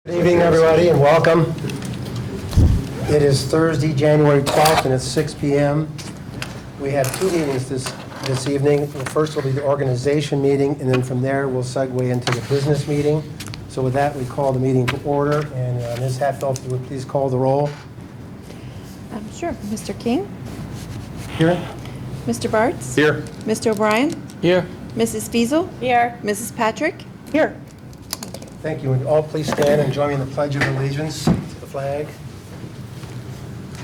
Good evening, everybody, and welcome. It is Thursday, January 12th, and it's 6 p.m. We have two meetings this evening. The first will be the organization meeting, and then from there, we'll segue into the business meeting. So with that, we call the meeting to order, and Ms. Hatfield, if you would please call the roll. Sure. Mr. King? Here. Mr. Bartz? Here. Mr. O'Brien? Here. Mrs. Fiesel? Here. Mrs. Patrick? Here. Thank you. Would you all please stand and join me in the Pledge of Allegiance to the flag?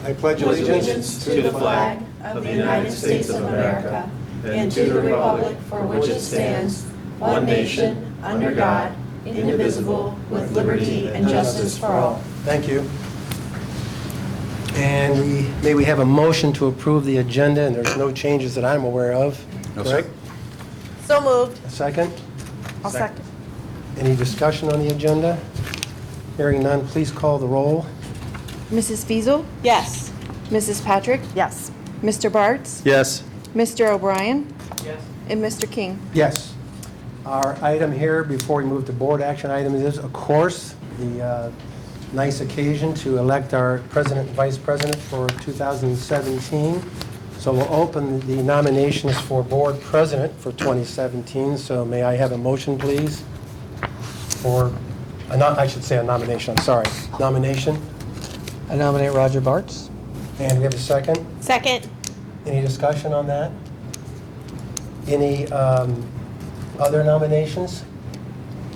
I pledge allegiance to the flag of the United States of America and to the republic for which it stands, one nation, under God, indivisible, with liberty and justice for all. Thank you. And may we have a motion to approve the agenda, and there's no changes that I'm aware of. No, correct? So moved. A second? I'll second. Any discussion on the agenda? Hearing none, please call the roll. Mrs. Fiesel? Yes. Mrs. Patrick? Yes. Mr. Bartz? Yes. Mr. O'Brien? Yes. And Mr. King? Yes. Our item here, before we move to board action items, is, of course, the nice occasion to elect our president and vice president for 2017. So we'll open the nominations for board president for 2017. So may I have a motion, please? For, I should say a nomination, I'm sorry. Nomination. I nominate Roger Bartz. And we have a second. Second. Any discussion on that? Any other nominations?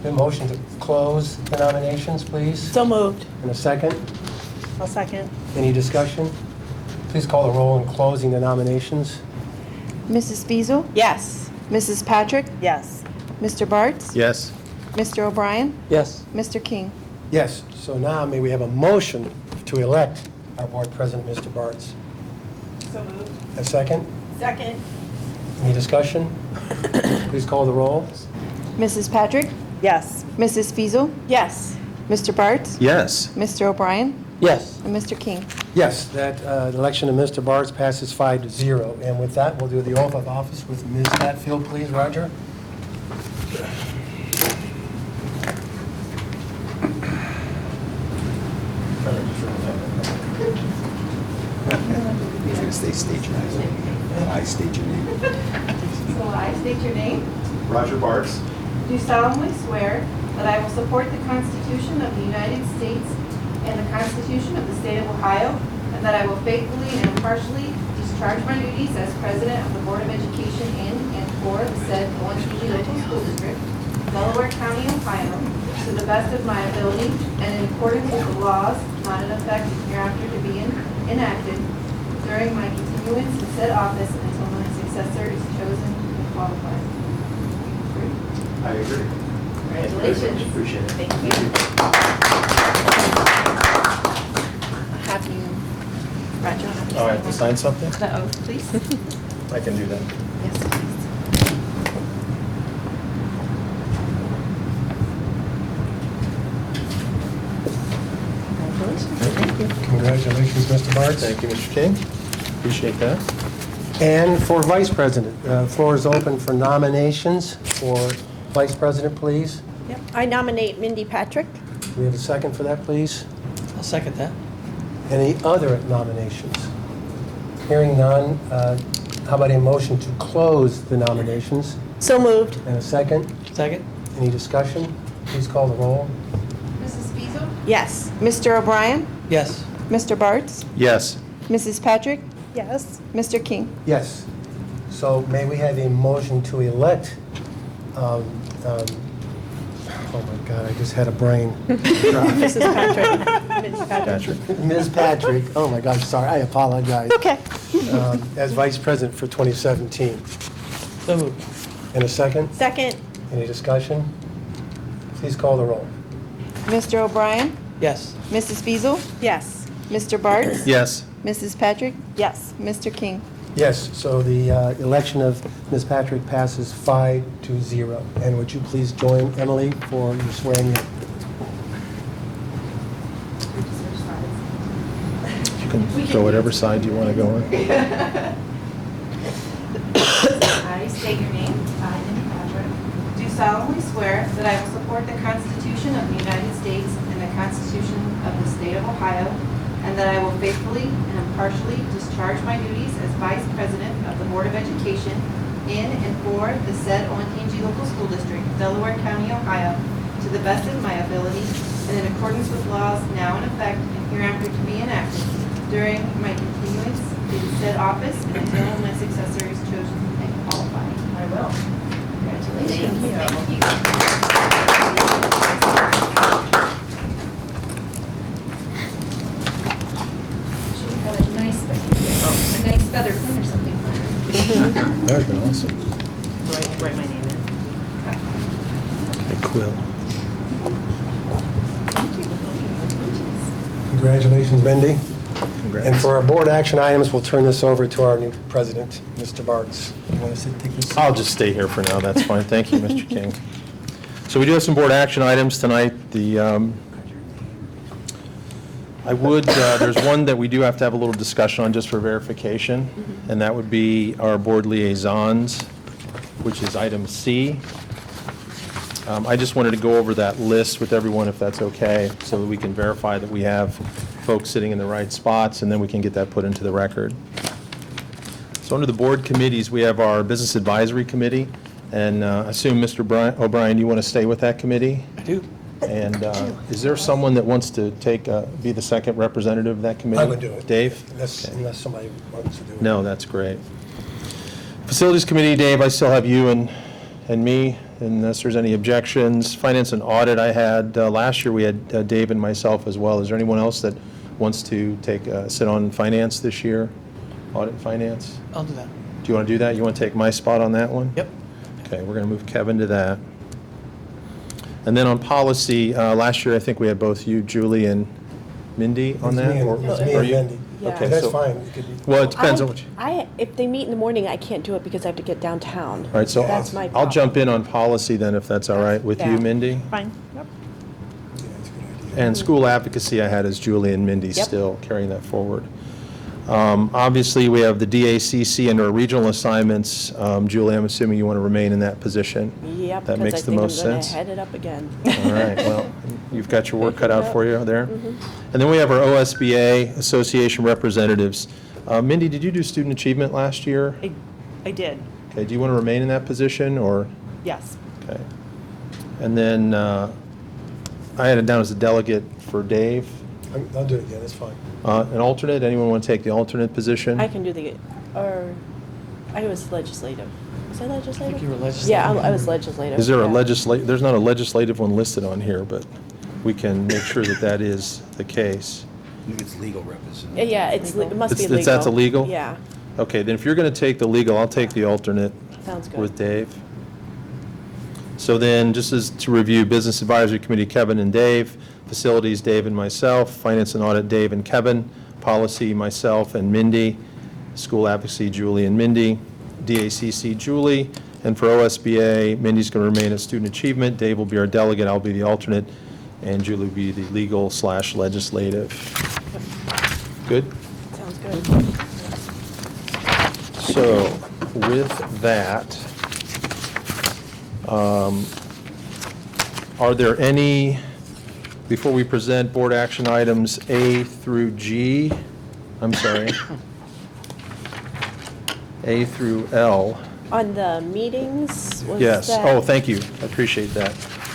A motion to close the nominations, please. So moved. And a second. I'll second. Any discussion? Please call the roll in closing the nominations. Mrs. Fiesel? Yes. Mrs. Patrick? Yes. Mr. Bartz? Yes. Mr. O'Brien? Yes. Mr. King? Yes. So now may we have a motion to elect our board president, Mr. Bartz. So moved. A second. Second. Any discussion? Please call the roll. Mrs. Patrick? Yes. Mrs. Fiesel? Yes. Mr. Bartz? Yes. Mr. O'Brien? Yes. And Mr. King? Yes, that election of Mr. Bartz passes 5-0. And with that, we'll do the oath of office with Ms. Hatfield, please, Roger. He's going to stay stationary. I state your name. So I state your name, Roger Bartz. do solemnly swear that I will support the Constitution of the United States and the Constitution of the State of Ohio, and that I will faithfully and impartially discharge my duties as President of the Board of Education in and for the said Olentangy Local School District, Delaware County, Ohio, to the best of my ability and in accordance with the laws not in effect hereafter to be enacted during my continuance in said office until my successor is chosen and qualified. I agree. Congratulations. Appreciate it. Thank you. Have you, Roger? All right, to sign something? The oath, please. I can do that. Yes, please. Congratulations, Mr. Bartz. Thank you, Mr. King. Appreciate that. And for vice president, the floor is open for nominations. For vice president, please. Yep. I nominate Mindy Patrick. Do we have a second for that, please? I'll second that. Any other nominations? Hearing none, how about a motion to close the nominations? So moved. And a second? Second? Any discussion? Please call the roll. Mrs. Fiesel, Yes. Mr. O'Brien? Yes. Mr. Bartz? Yes. Mrs. Patrick? Yes. Mr. King? Yes. So may we have a motion to elect, oh my God, I just had a brain. Mrs. Patrick. Ms. Patrick. Patrick. Ms. Patrick, oh my gosh, sorry, I apologize. Okay. As vice president for 2017. So moved. In a second? Second. Any discussion? Please call the roll. Mr. O'Brien? Yes. Mrs. Fiesel? Yes. Mr. Bartz? Yes. Mrs. Patrick? Yes. Mr. King? Yes, so the election of Ms. Patrick passes 5-0. And would you please join Emily for your swearing in? You can go whatever side you want to go on. I state your name. I, Mindy Patrick, do solemnly swear that I will support the Constitution of the United States and the Constitution of the State of Ohio, and that I will faithfully and impartially discharge my duties as Vice President of the Board of Education in and for the said Olentangy Local School District, Delaware County, Ohio, to the best of my ability and in accordance with laws now in effect and hereafter to be enacted during my continuance in said office and until my successor is chosen and qualified. I will. Congratulations. Thank you. Should have a nice feather pen or something. That would be awesome. Write my name in. Okay, quill. Congratulations, Mindy. Congrats. And for our board action items, we'll turn this over to our new president, Mr. Bartz. You want to take this? I'll just stay here for now, that's fine. Thank you, Mr. King. So we do have some board action items tonight. There's one that we do have to have a little discussion on just for verification, and that would be our board liaisons, which is item C. I just wanted to go over that list with everyone, if that's okay, so that we can verify that we have folks sitting in the right spots, and then we can get that put into the record. So under the board committees, we have our Business Advisory Committee, and I assume, Mr. O'Brien, you want to stay with that committee? I do. And is there someone that wants to be the second representative of that committee? I would do it. Dave? Unless somebody wants to do it. No, that's great. Facilities Committee, Dave, I still have you and me, unless there's any objections. Finance and Audit, I had, last year we had Dave and myself as well. Is there anyone else that wants to sit on Finance this year? Audit and Finance? I'll do that. Do you want to do that? You want to take my spot on that one? Yep. Okay, we're going to move Kevin to that. And then on policy, last year I think we had both you, Julie, and Mindy on that? It or- was me or and you- Mindy. Yeah. Okay, That's so- fine. It could be- Well, it depends on which. If they meet in the morning, I can't do it because I have to get downtown. All right, so That's my I'll problem. jump in on policy then, if that's all right with you, Yeah. Mindy? Fine. Yep. Yeah, it's a good idea. And school advocacy I had as Julie and Mindy Yep. still carrying that forward. Obviously, we have the DACC and our regional assignments. Julie, I'm assuming you want to remain in that position? Yep, That because makes I the think most I'm going sense. to head it up again. All right, well, you've got your work cut out Yep. for you there. Mhm. And then we have our OSBA Association representatives. Mindy, did you do student achievement last year? I did, Okay, do you want to remain in that position, or? yes. Okay. And then I had it down as a delegate for Dave. I'll do it again, it's fine. An alternate, anyone want to take the alternate position? I can do I was legislative. Was I legislative? I think you were legislative. Yeah, I was legislative. Is there a yeah. there's not a legislative one listed on here, but we can make sure that that is the case. I think it's legal representative. Yeah, it must be It's- legal. that's a legal? Yeah, Okay, then if you're going to take the legal, I'll take the alternate sounds good. with Dave. So then, just as to review, Business Advisory Committee, Kevin and Dave. Facilities, Dave and myself. Finance and Audit, Dave and Kevin. Policy, myself and Mindy. School Advocacy, Julie and Mindy. DACC, Julie. And for OSBA, Mindy's going to remain at Student Achievement. Dave will be our delegate, I'll be the alternate, and Julie will be the legal/legislative. Good? Sounds good. So with that, are there any, before we present board action items A through G, I'm sorry, A through L? On the meetings, was Yes, that? oh, thank you, I appreciate that.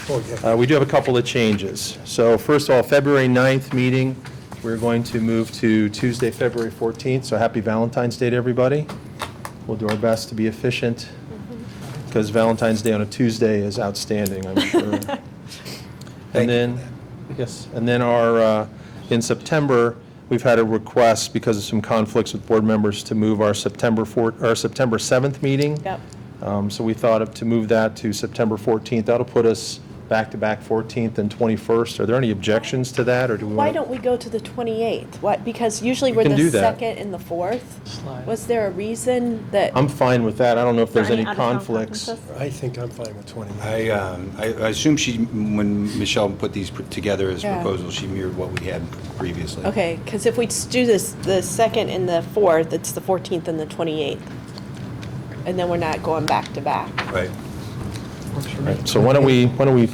Oh, yeah. We do have a couple of changes. So first of all, February 9th meeting, we're going to move to Tuesday, February 14th, so happy Valentine's Day to everybody. We'll do our best to be efficient, because Valentine's Day on a Tuesday is outstanding, I'm sure. And then, yes, and then in September, we've had a request, because of some conflicts with board members, to move our September 7th meeting. Yep. So we thought to move that to September 14th. That'll put us back-to-back 14th and 21st. Are there any objections to that, or do we Why want? don't we go to the 28th? What, because usually We we're can do the that. 2nd and the 4th? Slide. Was there a reason that? I'm fine with that. I don't know if there's any out-of-town conflicts. conferences? I think I'm fine with 20. I assume when Michelle put these together as Yeah. proposals, she mirrored what we had previously. Okay, because if we do this, the 2nd and the 4th, it's the 14th and the 28th. And then we're not going back to back. Right. Works for All me. right, so why don't we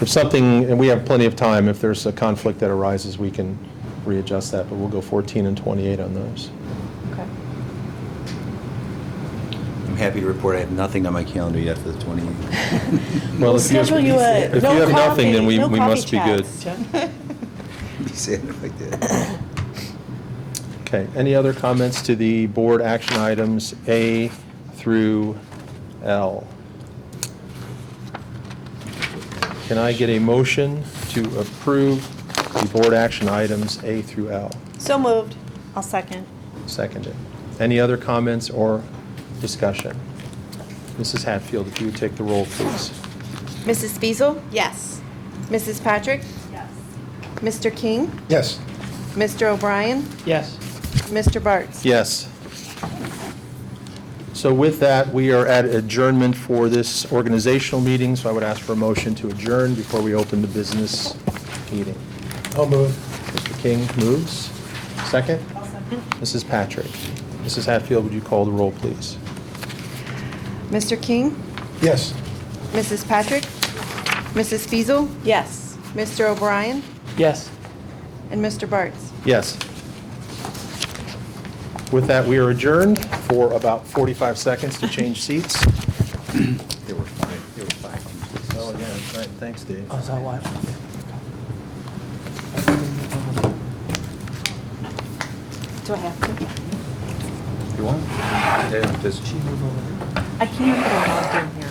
If something, and we have plenty of time, if there's a conflict that arises, we can readjust that, but we'll go 14 and 28 on those. Okay. I'm happy to report I have nothing on my calendar yet for the 28th. Well, We'll schedule you a, if you no have nothing, then coffee, we no coffee must be good. chats. Be saying it like that. Okay, any other comments to the board action items A through L? Can I get a motion to approve the board action items A through L? So moved. I'll second. Seconded. Any other comments or discussion? Mrs. Hatfield, if you would take the roll, please. Mrs. Feasel? Yes. Mrs. Patrick? Yes. Mr. King? Yes. Mr. O'Brien? Yes. Mr. Bartz? Yes. So with that, we are at adjournment for this organizational meeting, so I would ask for a motion to adjourn before we open the business meeting. I'll move. Mr. King moves. Second? Mrs. Patrick. Mrs. Hatfield, would you call the roll, please? Mr. King? Yes. Mrs. Patrick? Mrs. Feasel? Yes. Mr. O'Brien? Yes. And Mr. Bartz? Yes. With that, we are adjourned for about 45 seconds to change seats. There were five. Oh, yeah, right. Thanks, Dave. Oh, is that why? Do I have to? You want? Yeah, just. I can't put a lock in here.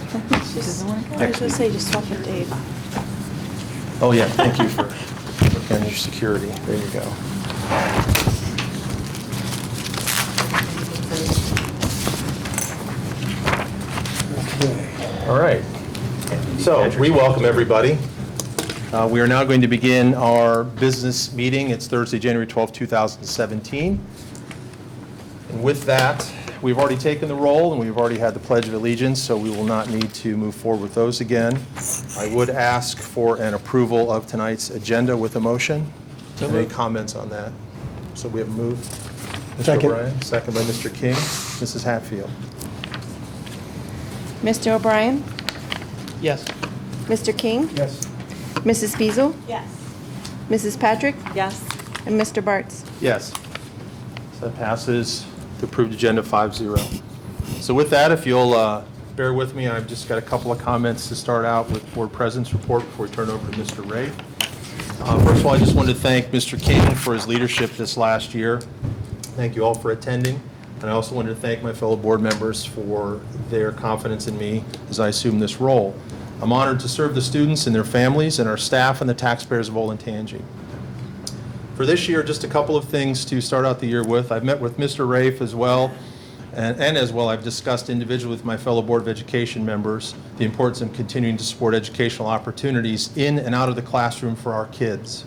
I was going to say, just swap with Dave. Oh, yeah, thank you for working on your security. There you go. All right. So, we welcome everybody. We are now going to begin our business meeting. It's Thursday, January 12, 2017. And with that, we've already taken the roll and we've already had the Pledge of Allegiance, so we will not need to move forward with those again. I would ask for an approval of tonight's agenda with a motion. So Any moved. comments on that? So we have moved. Mr. Second. O'Brien, second by Mr. King. Mrs. Hatfield. Mr. O'Brien? Yes. Mr. King? Yes. Mrs. Feasel? Yes. Mrs. Patrick? Yes. And Mr. Bartz? Yes. So that passes the approved agenda 5-0. So with that, if you'll bear with me, I've just got a couple of comments to start out with board president's report before we turn over to Mr. Ray. First of all, I just wanted to thank Mr. King for his leadership this last year. Thank you all for attending. And I also wanted to thank my fellow board members for their confidence in me as I assume this role. I'm honored to serve the students and their families and our staff and the taxpayers of Olentangy. For this year, just a couple of things to start out the year with. I've met with Mr. Rafe as well, and as well I've discussed individually with my fellow Board of Education members the importance of continuing to support educational opportunities in and out of the classroom for our kids.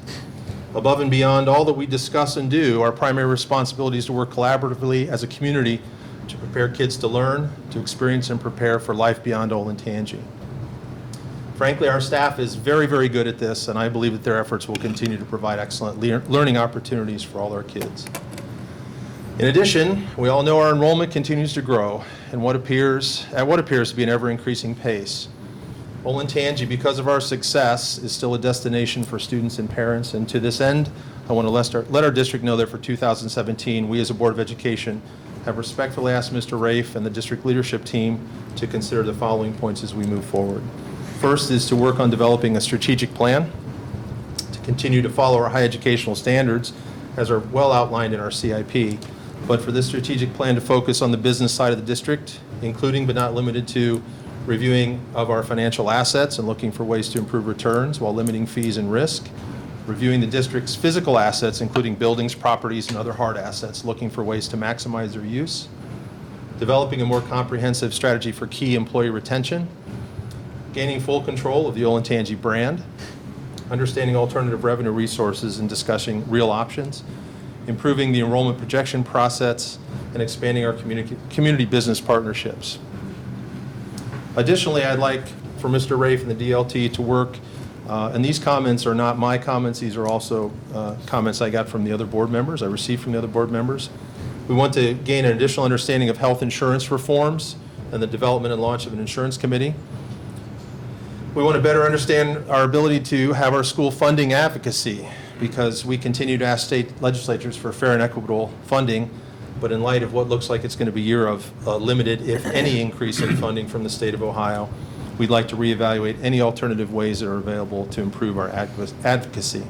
Above and beyond all that we discuss and do, our primary responsibility is to work collaboratively as a community to prepare kids to learn, to experience and prepare for life beyond Olentangy. Frankly, our staff is very, very good at this, and I believe that their efforts will continue to provide excellent learning opportunities for all our kids. In addition, we all know our enrollment continues to grow at what appears to be an ever-increasing pace. Olentangy, because of our success, is still a destination for students and parents, and to this end, I want to let our district know that for 2017, we as a Board of Education have respectfully asked Mr. Rafe and the district leadership team to consider the following points as we move forward. First is to work on developing a strategic plan to continue to follow our high educational standards as are well outlined in our CIP, but for this strategic plan to focus on the business side of the district, including but not limited to reviewing of our financial assets and looking for ways to improve returns while limiting fees and risk, reviewing the district's physical assets, including buildings, properties, and other hard assets, looking for ways to maximize their use, developing a more comprehensive strategy for key employee retention, gaining full control of the Olentangy brand, understanding alternative revenue resources and discussing real options, improving the enrollment projection process, and expanding our community business partnerships. Additionally, I'd like for Mr. Rafe and the DLT to work, and these comments are not my comments, these are also comments I got from the other board members, I received from the other board members. We want to gain an additional understanding of health insurance reforms and the development and launch of an insurance committee. We want to better understand our ability to have our school funding advocacy, because we continue to ask state legislatures for fair and equitable funding, but in light of what looks like it's going to be a year of limited, if any, increase in funding from the state of Ohio, we'd like to reevaluate any alternative ways that are available to improve our advocacy.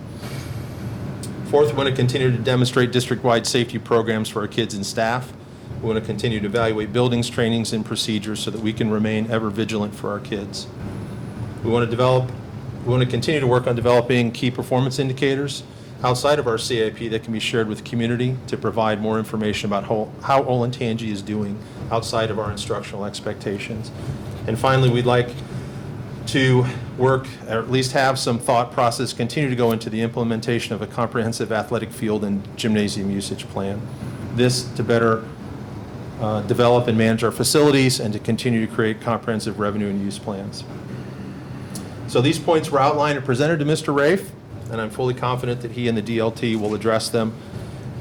Fourth, we want to continue to demonstrate district-wide safety programs for our kids and staff. We want to continue to evaluate buildings, trainings, and procedures so that we can remain ever vigilant for our kids. We want to continue to work on developing key performance indicators outside of our CIP that can be shared with the community to provide more information about how Olentangy is doing outside of our instructional expectations. And finally, we'd like to work, or at least have some thought process, continue to go into the implementation of a comprehensive athletic field and gymnasium usage plan. This to better develop and manage our facilities and to continue to create comprehensive revenue and use plans. So these points were outlined and presented to Mr. Rafe, and I'm fully confident that he and the DLT will address them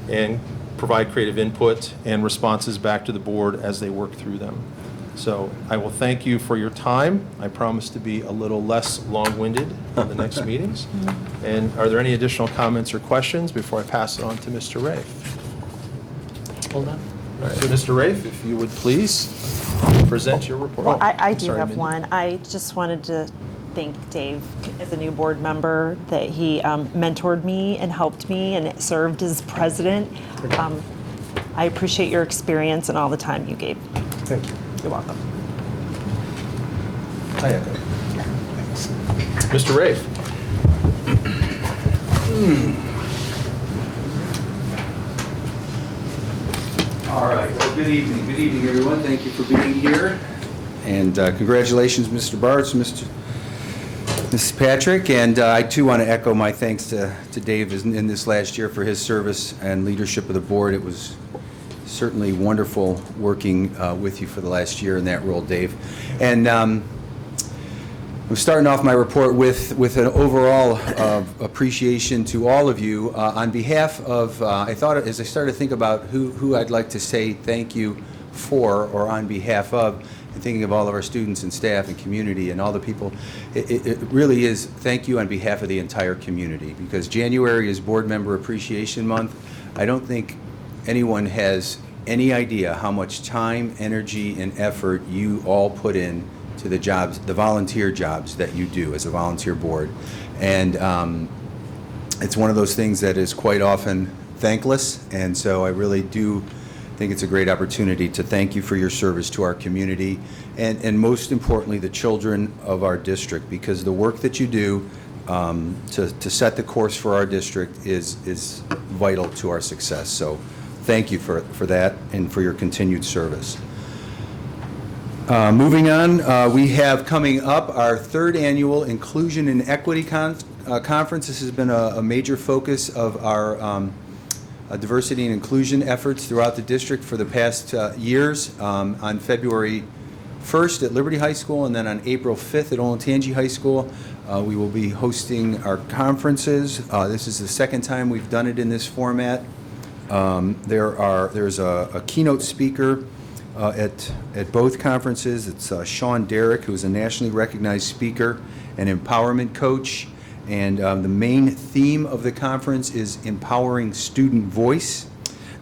and provide creative input and responses back to the board as they work through them. So I will thank you for your time. I promise to be a little less long-winded on the next meetings. And are there any additional comments or questions before I pass it on to Mr. Rafe? Hold on. All right, so Mr. Rafe, if you would please present your report. Well, I do Sorry, have Mindy. one. I just wanted to thank Dave as a new board member that he mentored me and helped me and served as president. I appreciate your experience and all the time you gave. Thank you. You're welcome. I echo. Mr. Rafe. All right, well, good evening. Good evening, everyone. Thank you for being here. And congratulations, Mr. Bartz, Mrs. Patrick. And I, too, want to echo my thanks to Dave in this last year for his service and leadership of the board. It was certainly wonderful working with you for the last year in that role, Dave. And I'm starting off my report with an overall appreciation to all of you. On behalf of, I thought as I started to think about who I'd like to say thank you for or on behalf of, and thinking of all of our students and staff and community and all the people, it really is thank you on behalf of the entire community, because January is Board Member Appreciation Month. I don't think anyone has any idea how much time, energy, and effort you all put in to the jobs, the volunteer jobs that you do as a volunteer board. And it's one of those things that is quite often thankless, and so I really do think it's a great opportunity to thank you for your service to our community and most importantly, the children of our district, because the work that you do to set the course for our district is vital to our success. So thank you for that and for your continued service. Moving on, we have coming up our third annual Inclusion and Equity Conference. This has been a major focus of our diversity and inclusion efforts throughout the district for the past years. On February 1st at Liberty High School and then on April 5th at Olentangy High School, we will be hosting our conferences. This is the second time we've done it in this format. There's a keynote speaker at both conferences. It's Sean Derrick, who's a nationally recognized speaker and empowerment coach. And the main theme of the conference is empowering student voice.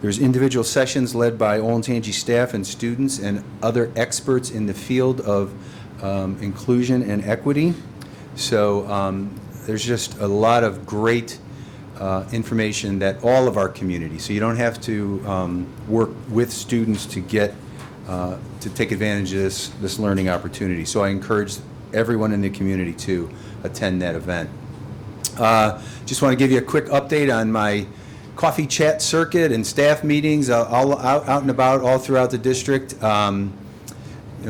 There's individual sessions led by Olentangy staff and students and other experts in the field of inclusion and equity. So there's just a lot of great information that all of our community, so you don't have to work with students to get to take advantage of this learning opportunity. So I encourage everyone in the community to attend that event. Just want to give you a quick update on my coffee chat circuit and staff meetings all out and about all throughout the district.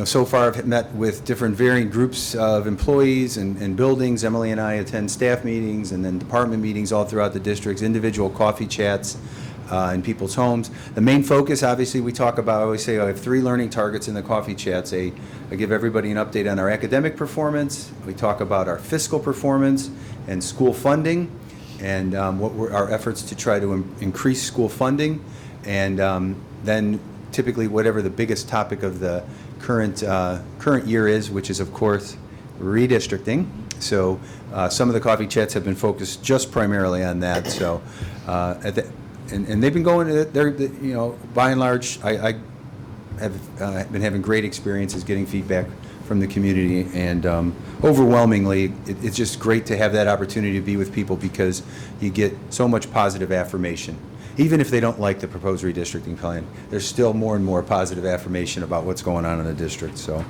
So far I've met with different varying groups of employees and buildings. Emily and I attend staff meetings and then department meetings all throughout the districts, individual coffee chats in people's homes. The main focus, obviously, we talk about, I always say I have 3 learning targets in the coffee chats. I give everybody an update on our academic performance. We talk about our fiscal performance and school funding and what were our efforts to try to increase school funding, and then typically whatever the biggest topic of the current year is, which is of course redistricting. So some of the coffee chats have been focused just primarily on that. So, and they've been going, they're, you know, by and large, I have been having great experiences getting feedback from the community, and overwhelmingly, it's just great to have that opportunity to be with people because you get so much positive affirmation. Even if they don't like the proposed redistricting plan, there's still more and more positive affirmation about what's going on in the district. So,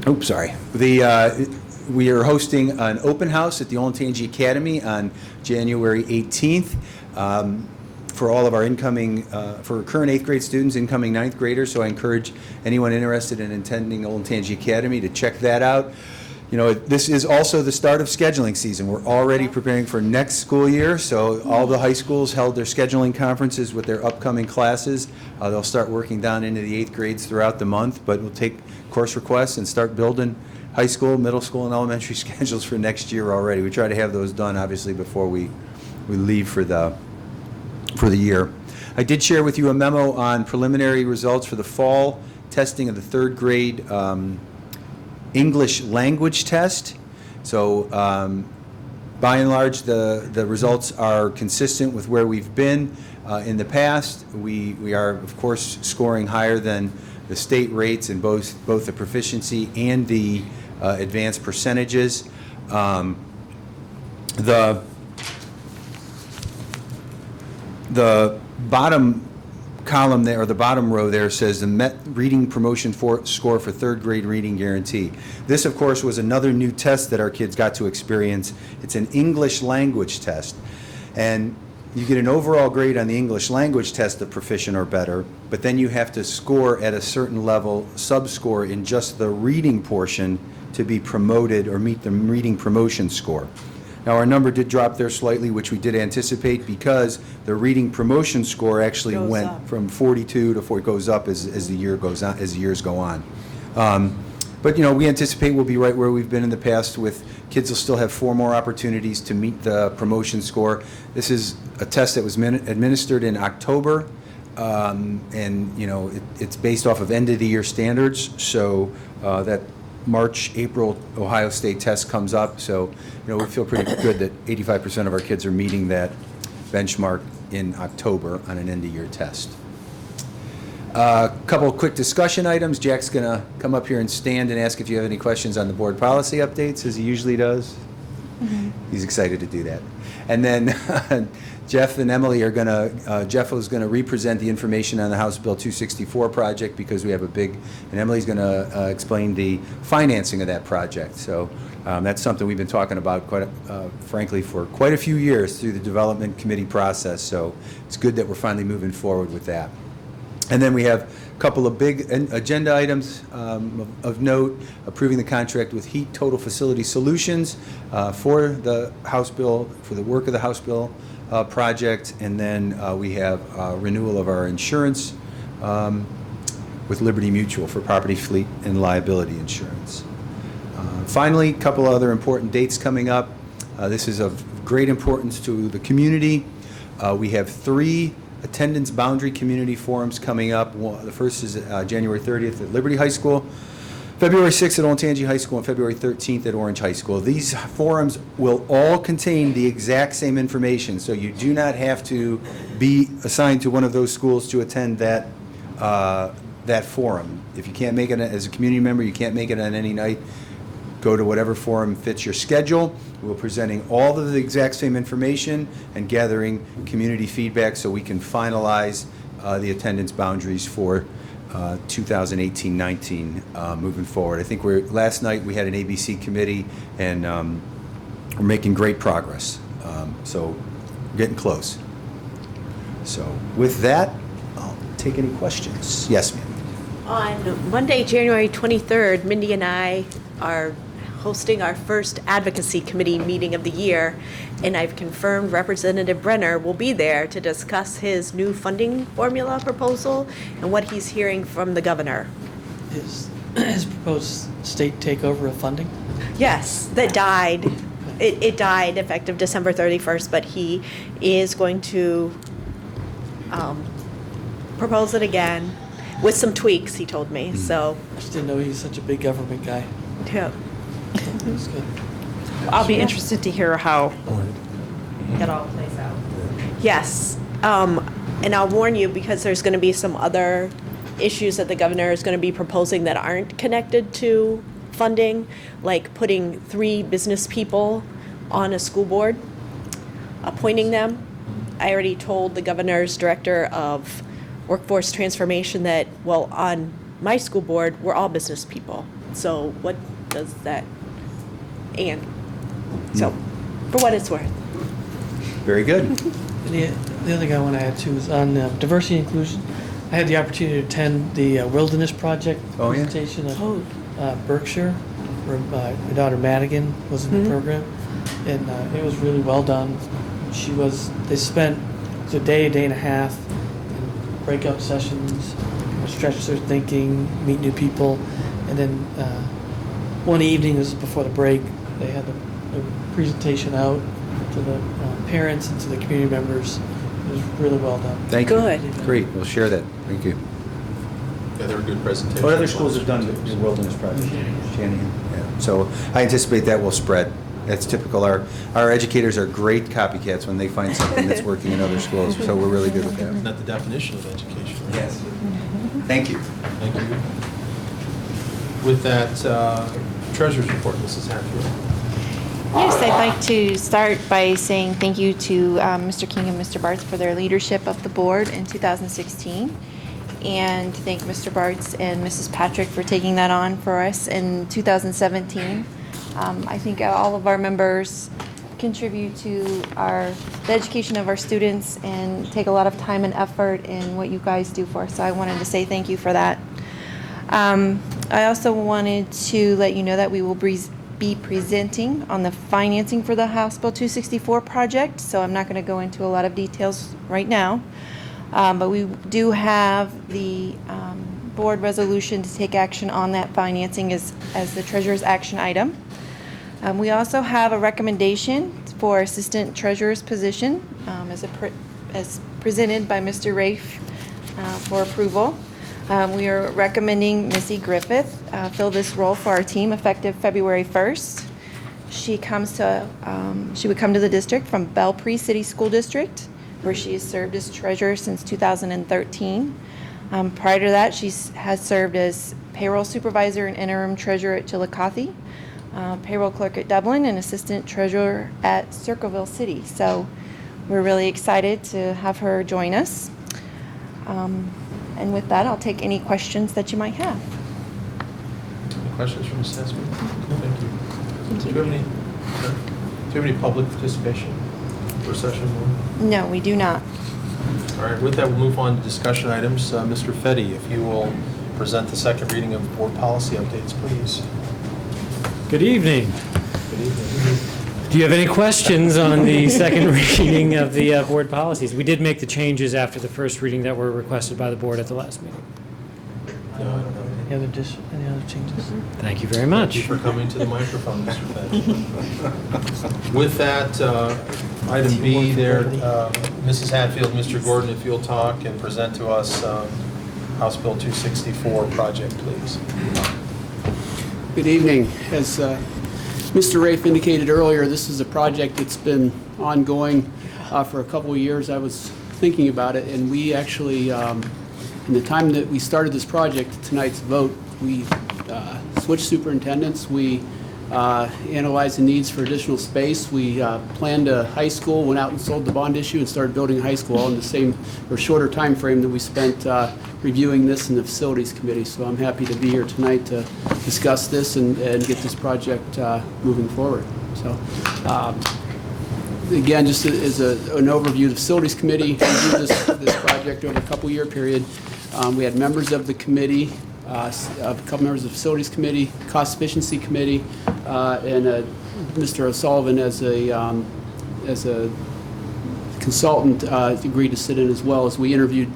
oops, sorry. We are hosting an open house at the Olentangy Academy on January 18th for all of our incoming, for current 8th grade students, incoming 9th graders. So I encourage anyone interested in attending Olentangy Academy to check that out. You know, this is also the start of scheduling season. We're already preparing for next school year, so all the high schools held their scheduling conferences with their upcoming classes. They'll start working down into the 8th grades throughout the month, but we'll take course requests and start building high school, middle school, and elementary schedules for next year already. We try to have those done, obviously, before we leave for the year. I did share with you a memo on preliminary results for the fall testing of the 3rd grade English language test. So by and large, the results are consistent with where we've been in the past. We are, of course, scoring higher than the state rates in both the proficiency and the advanced percentages. The bottom column there, or the bottom row there, says the Met reading promotion score for 3rd grade reading guarantee. This, of course, was another new test that our kids got to experience. It's an English language test. And you get an overall grade on the English language test of proficient or better, but then you have to score at a certain level, sub-score in just the reading portion to be promoted or meet the reading promotion score. Now, our number did drop there slightly, which we did anticipate because the reading promotion score actually went from 42 to 40, goes up as the year goes on, as the years go on. But you know, we anticipate we'll be right where we've been in the past. With kids, will still have 4 more opportunities to meet the promotion score. This is a test that was administered in October, and you know, it's based off of end of the year standards. So that March, April Ohio State test comes up, so you know, we feel pretty good that 85% of our kids are meeting that benchmark in October on an end-of-year test. A couple of quick discussion items. Jack's going to come up here and stand and ask if you have any questions on the board policy updates, as he usually does. Mm-hmm. He's excited to do that. And then Jeff and Emily are going to, Jeff is going to represent the information on the House Bill 264 project because we have a big, and Emily's going to explain the financing of that project. So that's something we've been talking about, frankly, for quite a few years through the development committee process. So it's good that we're finally moving forward with that. And then we have a couple of big agenda items of note: approving the contract with Heat Total Facility Solutions for the House Bill, for the work of the House Bill project, and then we have renewal of our insurance with Liberty Mutual for property, fleet, and liability insurance. Finally, a couple other important dates coming up. This is of great importance to the community. We have 3 attendance boundary community forums coming up. The first is January 30th at Liberty High School, February 6th at Olentangy High School, and February 13th at Orange High School. These forums will all contain the exact same information, so you do not have to be assigned to one of those schools to attend that forum. If you can't make it as a community member, you can't make it on any night, go to whatever forum fits your schedule. We're presenting all of the exact same information and gathering community feedback so we can finalize the attendance boundaries for 2018-19 moving forward. I think last night we had an ABC committee, and we're making great progress. So we're getting close. So with that, I'll take any questions. Yes, ma'am. On Monday, January 23rd, Mindy and I are hosting our first advocacy committee meeting of the year, and I've confirmed Representative Brenner will be there to discuss his new funding formula proposal and what he's hearing from the governor. His proposed state takeover of funding? Yes, that died. It died effective December 31st, but he is going to propose it again. with some tweaks, he told me, so, I just didn't know he's such a big government guy. yeah. That's good. I'll be interested to hear how it all plays out. Yes, and I'll warn you, because there's going to be some other issues that the governor is going to be proposing that aren't connected to funding, like putting 3 business people on a school board, appointing them. I already told the governor's director of workforce transformation that, well, on my school board, we're all business people. So what does that, and so for what it's worth. Very good. And the other thing I want to add too is on diversity and inclusion. I had the opportunity to attend the Wilderness Project Oh, yeah? presentation at Berkshire, where my daughter Madigan was in the program, and it was really well done. They spent a day and a half in breakout sessions, stretch their thinking, meet new people, and then one evening, this was before the break, they had the presentation out to the parents and to the community members. It was really well done. Thank you. Good. Great, we'll share that. Thank you. Yeah, they were good presentations. What other schools have done the Wilderness Project? Shanahan. Yeah. So I anticipate that will spread. That's typical. Our educators are great copycats when they find something that's working in other schools, so we're really good with that. Not the definition of education. Yes. Thank you. Thank you. With that, Treasurer's Report, Mrs. Hatfield. Yes, I'd like to start by saying thank you to Mr. King and Mr. Bartz for their leadership of the board in 2016, and thank Mr. Bartz and Mrs. Patrick for taking that on for us in 2017. I think all of our members contribute to the education of our students and take a lot of time and effort in what you guys do for us, so I wanted to say thank you for that. I also wanted to let you know that we will be presenting on the financing for the House Bill 264 project, so I'm not going to go into a lot of details right now, but we do have the board resolution to take action on that financing as the treasurer's action item. We also have a recommendation for assistant treasurer's position as presented by Mr. Rafe for approval. We are recommending Missy Griffith fill this role for our team effective February 1st. She would come to the district from Belpre City School District, where she has served as treasurer since 2013. Prior to that, she has served as payroll supervisor and interim treasurer at Chillicothe, payroll clerk at Dublin, and assistant treasurer at Circleville City. So we're really excited to have her join us. And with that, I'll take any questions that you might have. Any questions from Ms. Hatsby? Thank you. Do you have any public participation for session 1? No, we do not. All right, with that, we'll move on to discussion items. Mr. Fetty, if you will present the second reading of board policy updates, please. Good evening. Good evening. Do you have any questions on the second reading of the board policies? We did make the changes after the first reading that were requested by the board at the last meeting. No, I don't know. Any other changes? Thank you very Thank much. you for coming to the microphone, Mr. Fetty. With that, item B there, Mrs. Hatfield, Mr. Gordon, if you'll talk and present to us House Bill 264 project, please. Good evening. As Mr. Rafe indicated earlier, this is a project that's been ongoing for a couple of years. I was thinking about it, and we actually, in the time that we started this project, tonight's vote, we switched superintendents. We analyzed the needs for additional space. We planned a high school, went out and sold the bond issue, and started building a high school all in the same or shorter time frame that we spent reviewing this in the facilities committee. So I'm happy to be here tonight to discuss this and get this project moving forward. So again, just as an overview, the facilities committee reviewed this project over a couple-year period. We had members of the committee, a couple members of the facilities committee, cost efficiency committee, and Mr. O'Sullivan as a consultant agreed to sit in as well as we interviewed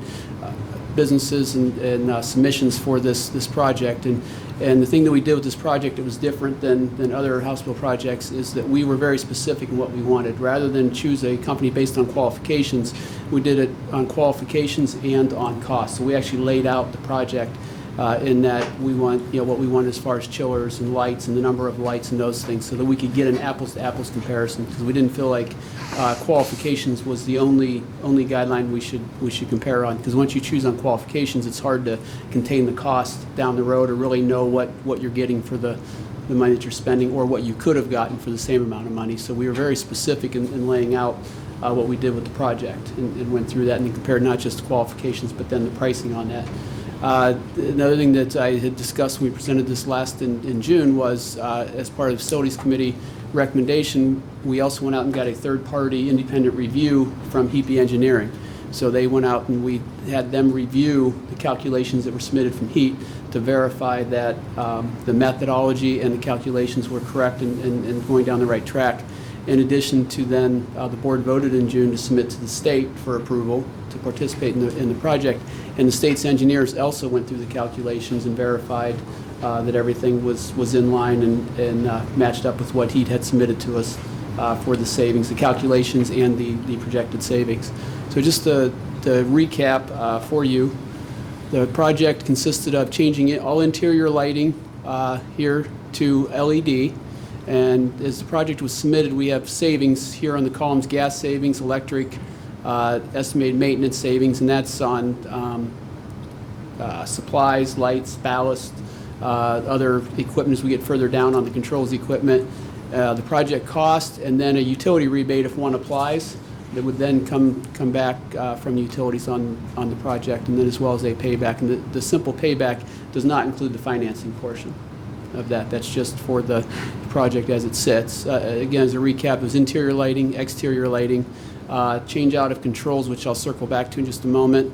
businesses and submissions for this project. And And the thing that we did with this project that was different than other house bill projects is that we were very specific in what we wanted. Rather than choose a company based on qualifications, we did it on qualifications and on cost. So we actually laid out the project in that we want, what we want as far as chillers and lights and the number of lights and those things, so that we could get an apples-to-apples comparison, because we didn't feel like qualifications was the only guideline we should compare on. Because once you choose on qualifications, it's hard to contain the cost down the road or really know what you're getting for the money that you're spending, or what you could have gotten for the same amount of money. So we were very specific in laying out what we did with the project, and went through that and compared not just qualifications, but then the pricing on that. Another thing that I had discussed when we presented this last in June was, as part of the Facilities Committee recommendation, we also went out and got a third-party independent review from HEPE Engineering. So they went out and we had them review the calculations that were submitted from HEAT to verify that the methodology and the calculations were correct and going down the right track. In addition to then, the board voted in June to submit to the state for approval to participate in the project. And the state's engineers also went through the calculations and verified that everything was in line and matched up with what HEAT had submitted to us for the savings, the calculations and the projected savings. So just to recap for you, the project consisted of changing all interior lighting here to LED. And as the project was submitted, we have savings here on the columns: gas savings, electric, estimated maintenance savings, and that's on supplies, lights, ballast, other equipment as we get further down on the controls equipment, the project cost, and then a utility rebate if one applies that would then come back from utilities on the project, and then as well as a payback. And the simple payback does not include the financing portion of that. That's just for the project as it sits. Again, as a recap, it was interior lighting, exterior lighting, change out of controls, which I'll circle back to in just a moment,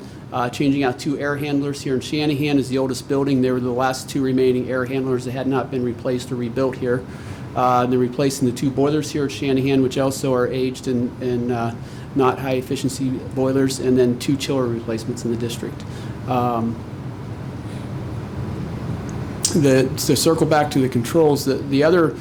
changing out 2 air handlers here in Shanahan is the oldest building. They were the last 2 remaining air handlers that had not been replaced or rebuilt here. They're replacing the 2 boilers here at Shanahan, which also are aged and not high efficiency boilers, and then 2 chiller replacements in the district. To circle back to the controls, the other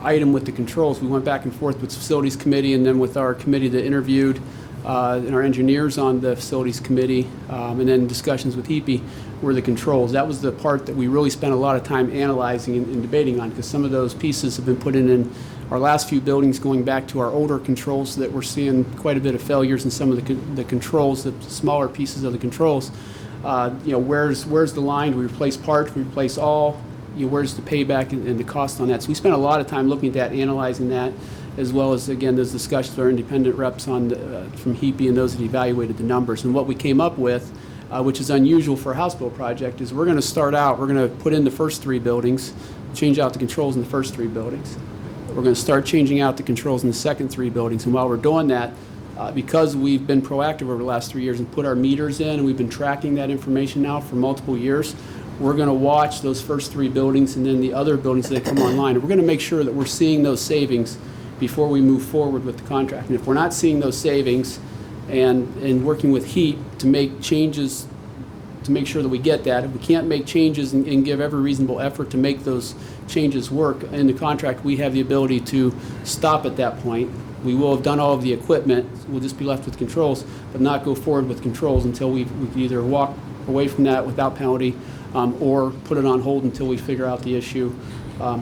item with the controls, we went back and forth with the Facilities Committee and then with our committee that interviewed and our engineers on the Facilities Committee, and then discussions with HEPE, were the controls. That was the part that we really spent a lot of time analyzing and debating on, because some of those pieces have been put in our last few buildings, going back to our older controls, that we're seeing quite a bit of failures in some of the controls, the smaller pieces of the controls. Where's the line? Do we replace parts? Do we replace all? Where's the payback and the cost on that? So we spent a lot of time looking at that, analyzing that, as well as, again, those discussions with our independent reps from HEPE and those that evaluated the numbers. And what we came up with, which is unusual for a house bill project, is we're going to start out, we're going to put in the first 3 buildings, change out the controls in the first 3 buildings. We're going to start changing out the controls in the second 3 buildings. And while we're doing that, because we've been proactive over the last 3 years and put our meters in, and we've been tracking that information now for multiple years, we're going to watch those first 3 buildings and then the other buildings that come online. And we're going to make sure that we're seeing those savings before we move forward with the contract. And if we're not seeing those savings and working with HEAT to make changes to make sure that we get that, if we can't make changes and give every reasonable effort to make those changes work in the contract, we have the ability to stop at that point. We will have done all of the equipment. We'll just be left with controls, but not go forward with controls until we can either walk away from that without penalty or put it on hold until we figure out the issue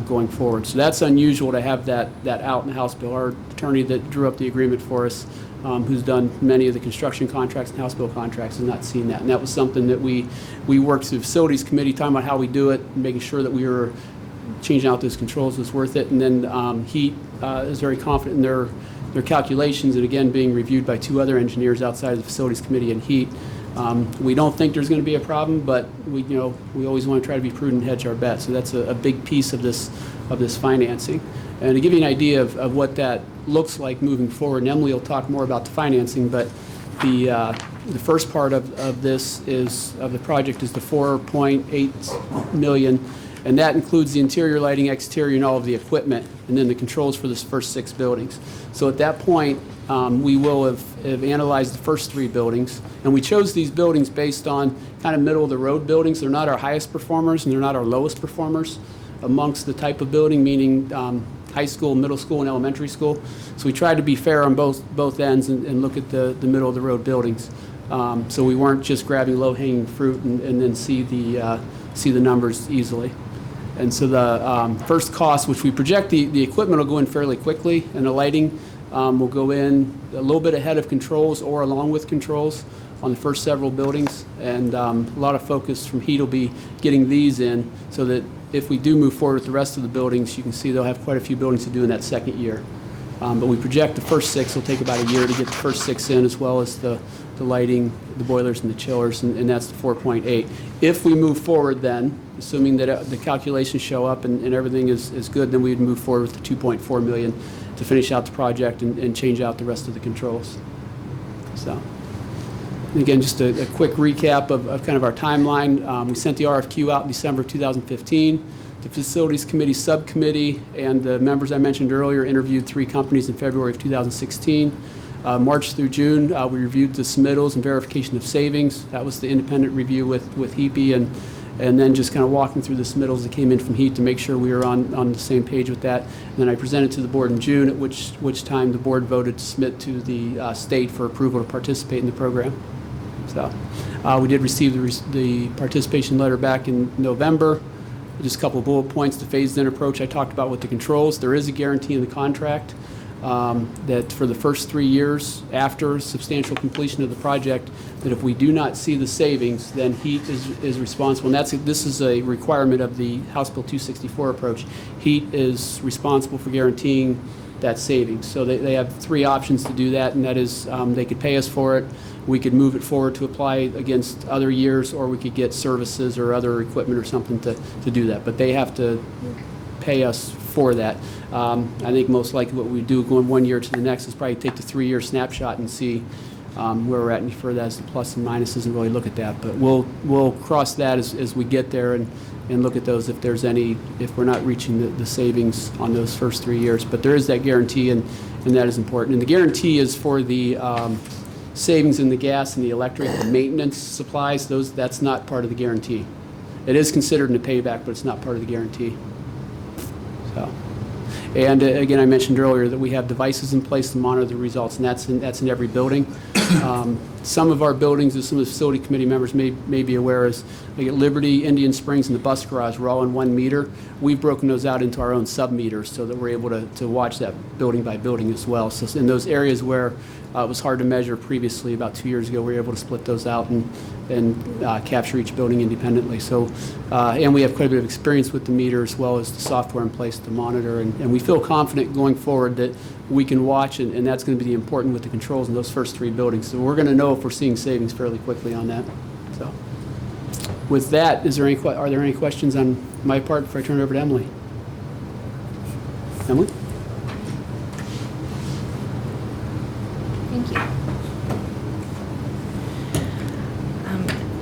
going forward. So that's unusual to have that out in the House bill. Our attorney that drew up the agreement for us, who's done many of the construction contracts and House bill contracts, has not seen that. And that was something that we worked through the Facilities Committee, talking about how we do it, making sure that we were changing out those controls was worth it. And then HEAT is very confident in their calculations, and again, being reviewed by 2 other engineers outside of the Facilities Committee and HEAT. We don't think there's going to be a problem, but we always want to try to be prudent and hedge our bets. So that's a big piece of this financing. And to give you an idea of what that looks like moving forward, and Emily will talk more about the financing, but the first part of the project is the $4.8 million, And that includes the interior lighting, exterior, and all of the equipment, and then the controls for the first 6 buildings. So at that point, we will have analyzed the first 3 buildings, and we chose these buildings based on kind of middle-of-the-road buildings. They're not our highest performers, and they're not our lowest performers amongst the type of building, meaning high school, middle school, and elementary school. So we tried to be fair on both ends and look at the middle-of-the-road buildings. So we weren't just grabbing low-hanging fruit and then see the numbers easily. And so the first cost, which we project the equipment will go in fairly quickly, and the lighting will go in a little bit ahead of controls or along with controls on the first several buildings. And a lot of focus from heat will be getting these in so that if we do move forward with the rest of the buildings, you can see they'll have quite a few buildings to do in that second year. But we project the first 6 will take about a year to get the first 6 in, as well as the lighting, the boilers, and the chillers, and that's the 4.8. If we move forward then, assuming that the calculations show up and everything is good, then we'd move forward with the 2.4 million to finish out the project and change out the rest of the controls. So, and again, just a quick recap of kind of our timeline. We sent the RFQ out in December of 2015. The Facilities Committee Subcommittee and the members I mentioned earlier interviewed 3 companies in February of 2016. March through June, we reviewed the submittals and verification of savings. That was the independent review with HEPE, and then just kind of walking through the submittals that came in from HEAT to make sure we were on the same page with that. And then I presented to the board in June, at which time the board voted to submit to the state for approval to participate in the program. So we did receive the participation letter back in November. Just a couple of bullet points. The phased-in approach I talked about with the controls. There is a guarantee in the contract that for the first 3 years after substantial completion of the project, that if we do not see the savings, then HEAT is responsible. And this is a requirement of the House Bill 264 approach. HEAT is responsible for guaranteeing that savings. So they have 3 options to do that, and that is they could pay us for it, we could move it forward to apply against other years, or we could get services or other equipment or something to do that. But they have to pay us for that. I think most likely what we do going 1 year to the next is probably take the 3-year snapshot and see where we're at and refer that as the plus and minuses and really look at that. But we'll cross that as we get there and look at those if we're not reaching the savings on those first 3 years. But there is that guarantee, and that is important. And the guarantee is for the savings in the gas and the electric, the maintenance supplies, that's not part of the guarantee. It is considered in the payback, but it's not part of the guarantee. So, and again, I mentioned earlier that we have devices in place to monitor the results, and that's in every building. Some of our buildings, as some of the facility committee members may be aware, is like at Liberty, Indian Springs, and the bus garage, we're all in 1 meter. We've broken those out into our own sub-meters so that we're able to watch that building by building as well. So in those areas where it was hard to measure previously, about 2 years ago, we were able to split those out and capture each building independently. So, and we have quite a bit of experience with the meter as well as the software in place to monitor. And we feel confident going forward that we can watch, and that's going to be important with the controls in those first 3 buildings. So we're going to know if we're seeing savings fairly quickly on that. So with that, are there any questions on my part before I turn it over to Emily? Emily? Thank you.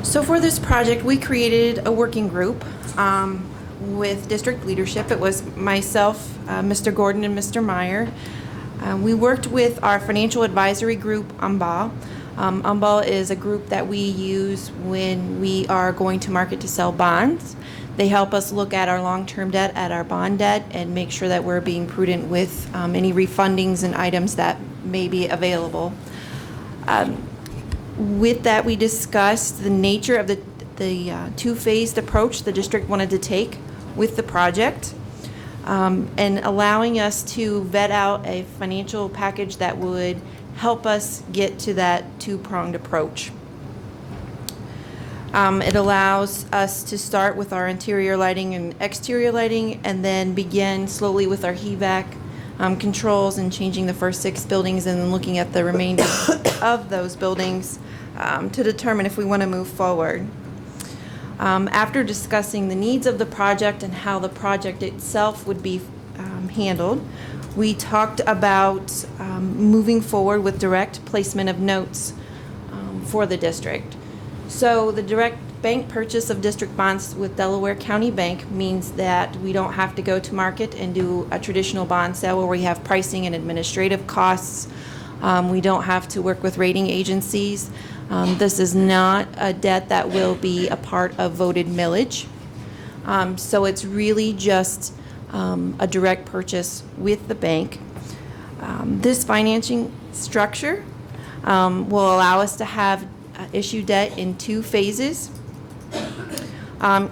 So for this project, we created a working group with district leadership. It was myself, Mr. Gordon, and Mr. Meyer. We worked with our financial advisory group, AMBA. AMBA is a group that we use when we are going to market to sell bonds. They help us look at our long-term debt, at our bond debt, and make sure that we're being prudent with any refundings and items that may be available. With that, we discussed the nature of the 2-phased approach the district wanted to take with the project, and allowing us to vet out a financial package that would help us get to that 2-pronged approach. It allows us to start with our interior lighting and exterior lighting, and then begin slowly with our HVAC controls and changing the first 6 buildings, and then looking at the remainder of those buildings to determine if we want to move forward. After discussing the needs of the project and how the project itself would be handled, we talked about moving forward with direct placement of notes for the district. So the direct bank purchase of district bonds with Delaware County Bank means that we don't have to go to market and do a traditional bond sale where we have pricing and administrative costs. We don't have to work with rating agencies. This is not a debt that will be a part of voted millage. So it's really just a direct purchase with the bank. This financing structure will allow us to have issue debt in 2 phases.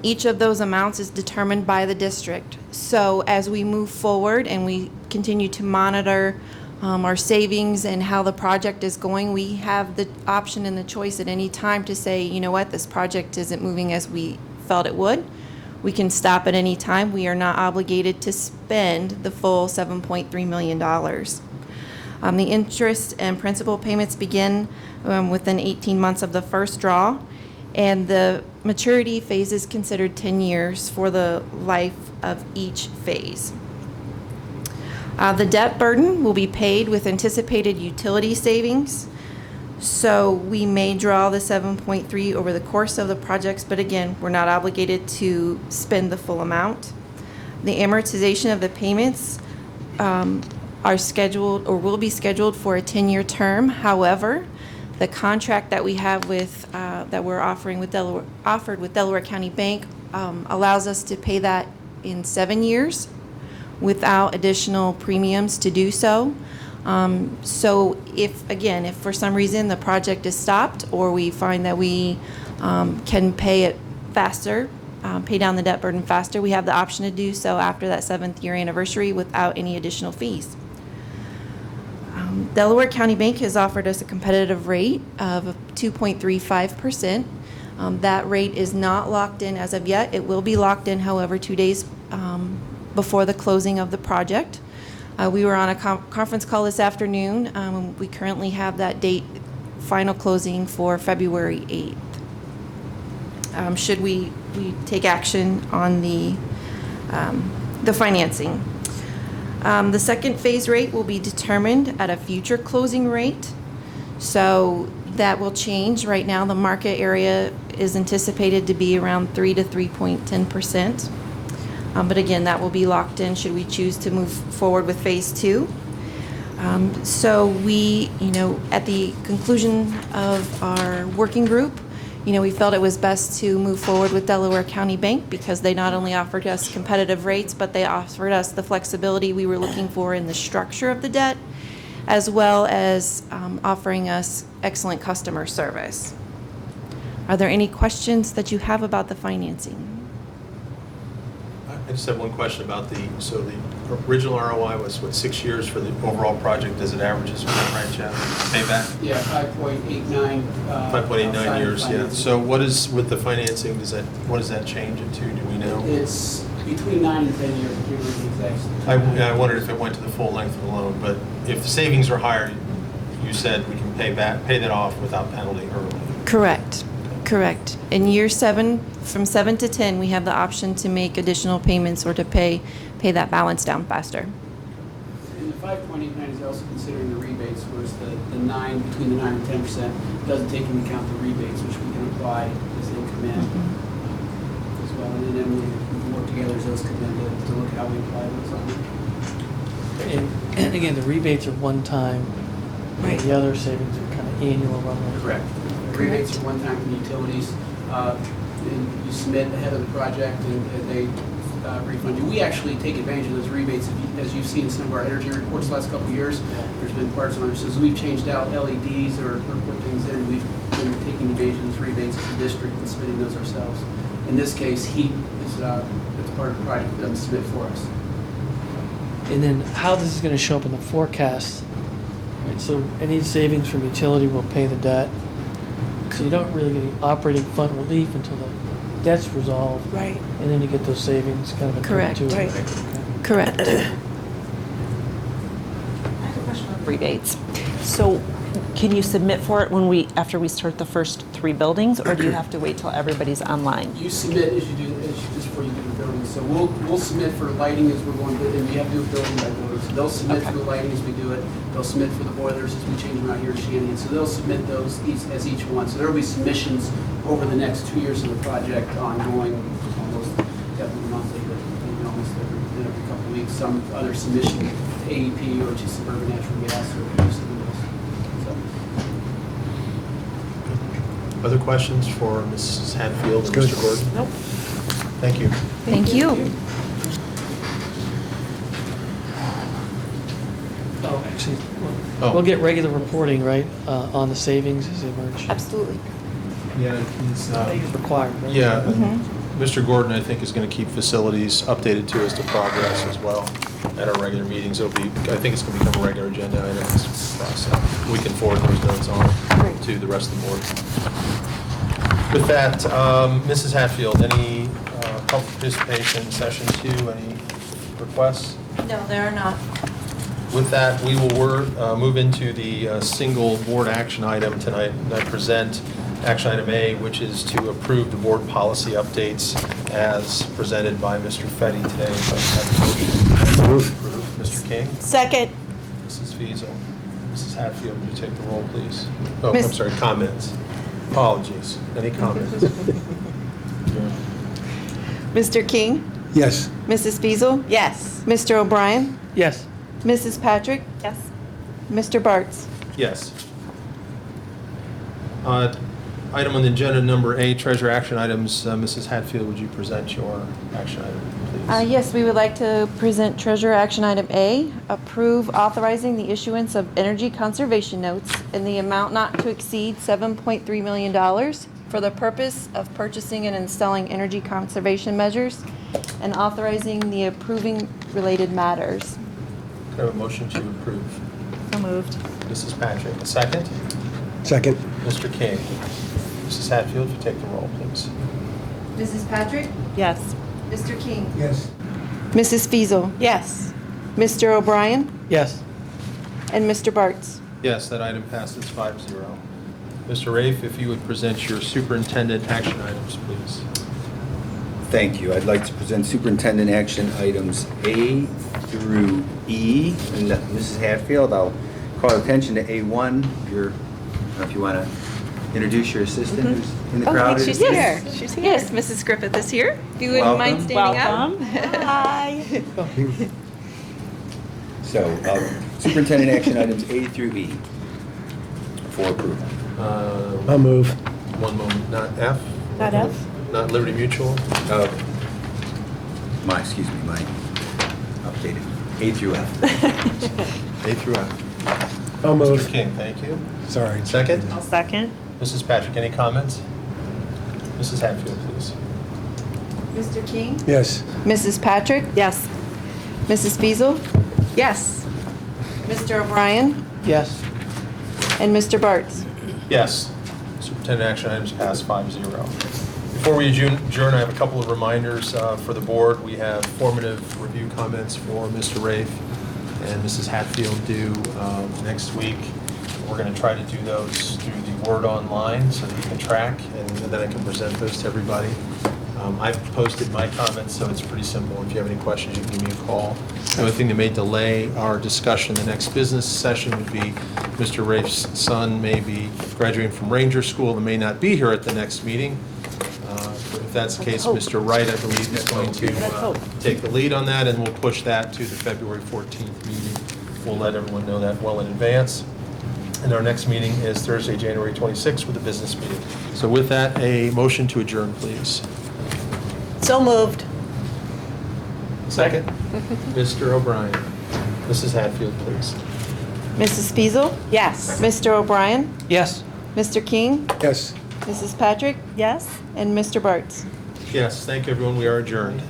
Each of those amounts is determined by the district. So as we move forward and we continue to monitor our savings and how the project is going, we have the option and the choice at any time to say, you know what, this project isn't moving as we felt it would. We can stop at any time. We are not obligated to spend the full $7.3 million. The interest and principal payments begin within 18 months of the first draw, and the maturity phase is considered 10 years for the life of each phase. The debt burden will be paid with anticipated utility savings. So we may draw the 7.3 over the course of the projects, but again, we're not obligated to spend the full amount. The amortization of the payments are scheduled or will be scheduled for a 10-year term. However, the contract that we have with that we're offered with Delaware County Bank allows us to pay that in 7 years without additional premiums to do so. So if for some reason the project is stopped or we find that we can pay it faster, pay down the debt burden faster, we have the option to do so after that 7th year anniversary without any additional fees. Delaware County Bank has offered us a competitive rate of 2.35%. That rate is not locked in as of yet. It will be locked in, however, 2 days before the closing of the project. We were on a conference call this afternoon. We currently have that date, final closing for February 8th. Should we take action on the financing. The second phase rate will be determined at a future closing rate. So that will change. Right now, the market area is anticipated to be around 3 to 3.10%. But again, that will be locked in should we choose to move forward with phase 2. So we, at the conclusion of our working group, we felt it was best to move forward with Delaware County Bank because they not only offered us competitive rates, but they offered us the flexibility we were looking for in the structure of the debt, as well as offering us excellent customer service. Are there any questions that you have about the financing? I just have one question about the original ROI was, 6 years for the overall project as it averages, right, Chad? Payback? Yeah, 5.89. 5.89 years, yeah. So what is, with the financing, what does that change it to, do we know? It's between 9 and 10 years, I can't remember the exact. I wondered if it went to the full length of the loan, but if the savings are higher, you said we can pay that off without penalty early. Correct. In year 7, from 7 to 10, we have the option to make additional payments or to pay that balance down faster. And the 5.89 is also considering the rebates, whereas the 9, between the 9 and 10%, doesn't take into account the rebates, which we can apply as they come in as well. And then we work together as those come in to look at how we apply those on. And again, the rebates are one time. Right. The other savings are kind of annual run rate. Correct. The rebates are one time for the utilities. And you submit ahead of the project and they refund you. We actually take advantage of those rebates. As you've seen in some of our energy reports the last couple of years, there's been parts on this. As we've changed out LEDs or put things in, we've been taking advantage of those rebates as a district and submitting those ourselves. In this case, heat is it's part of the project that doesn't submit for us. And then how this is going to show up in the forecast. Right, so any savings from utility will pay the debt. So you don't really get any operating fund relief until the debt's resolved. Right. And then you get those savings kind of in Correct. 22. Right. Okay. Correct. I have a question on rebates. So can you submit for it after we start the first 3 buildings, or do you have to wait till everybody's online? You submit just before you do the building. So we'll submit for lighting as we're going to, and we have to do it building by building. So they'll submit for the lighting as we do it. They'll submit for the boilers as we change them out here in Shannon. So they'll submit those as each one. So there will be submissions over the next 2 years of the project, ongoing, almost definitely monthly, but maybe almost every couple of weeks, some other submission to AEP or to Suburban Natural Gas or something else. So, Other questions for Mrs. Hatfield and Good. Mr. Gordon? Nope. Thank you. Thank you. Oh, actually, Oh. we'll get regular reporting, right, on the savings as they emerge. Absolutely. Yeah, I think it's required, right? yeah. Mr. Gordon, I think, is going to keep facilities updated to us to progress as well at our regular meetings. It'll be, I think it's going to become a regular agenda item in this process. We can forward those notes on to the rest of the board. With that, Mrs. Hatfield, any public participation, session 2, any requests? No, there are not. With that, we will move into the single board action item tonight. And I present action item A, which is to approve the board policy updates as presented by Mr. Fetty today. So I have a motion to approve. Mr. King, Second. Mrs. Fiesel, Mrs. Hatfield, would you take the roll, please? Oh, I'm Miss- sorry, comments. Apologies. Any comments? Mr. King, Yes. Mrs. Fiesel, Yes. Mr. O'Brien, Yes. Mrs. Patrick, Yes. Mr. Bartz. Yes. Item on the agenda number 8, treasure action items. Mrs. Hatfield, would you present your action item, please? Yes, we would like to present Treasurer Action Item A, approve authorizing the issuance of energy conservation notes in the amount not to exceed $7.3 million for the purpose of purchasing and installing energy conservation measures and authorizing the approving related matters. Could I have a motion to approve? So moved. Mrs. Patrick, a second? Second. Mr. King. Mrs. Hatfield, if you take the roll, please. Mrs. Patrick? Yes. Mr. King? Yes. Mrs. Fiesel, Yes. Mr. O'Brien, Yes. and Mr. Bartz. Yes, that item passes 5-0. Mr. Rafe, if you would present your superintendent action items, please. Thank you. I'd like to present superintendent action items A through E. And Mrs. Hatfield, I'll call attention to A1. If you want to introduce your assistant who's in the crowd. She's here. She's here. Yes, Mrs. Griffith is here. If you wouldn't mind Welcome. standing up. Hi. So superintendent action items A through E for approval. I'll move. One moment, not F? Not F? Not Liberty Mutual? Excuse me, my updated A through F. A through F. I'll Mr. move. King, thank you. Sorry. Second? I'll second. Mrs. Patrick, any comments? Mrs. Hatfield, please. Mr. King? Yes. Mrs. Patrick, Yes. Mrs. Fiesel, Yes. Mr. O'Brien, Yes. and Mr. Bartz. Yes. Superintendent action items pass 5-0. Before we adjourn, I have a couple of reminders for the board. We have formative review comments for Mr. Rafe and Mrs. Hatfield due next week. We're going to try to do those through the Word online so that you can track, and then I can present those to everybody. I've posted my comments, so it's pretty simple. If you have any questions, you can give me a call. The only thing that may delay our discussion, the next business session would be Mr. Rafe's son may be graduating from Ranger School and may not be here at the next meeting. If that's the case, Mr. Wright, I believe, is going to take the lead on that, and we'll push that to the February 14th meeting. We'll let everyone know that well in advance. And our next meeting is Thursday, January 26th with a business meeting. So with that, a motion to adjourn, please. So moved. Second. Mr. O'Brien. Mrs. Hatfield, please. Mrs. Fiesel, Yes. Mr. O'Brien, Yes. Mr. King, Yes. Mrs. Patrick, Yes. and Mr. Bartz. Yes, thank you, everyone. We are adjourned.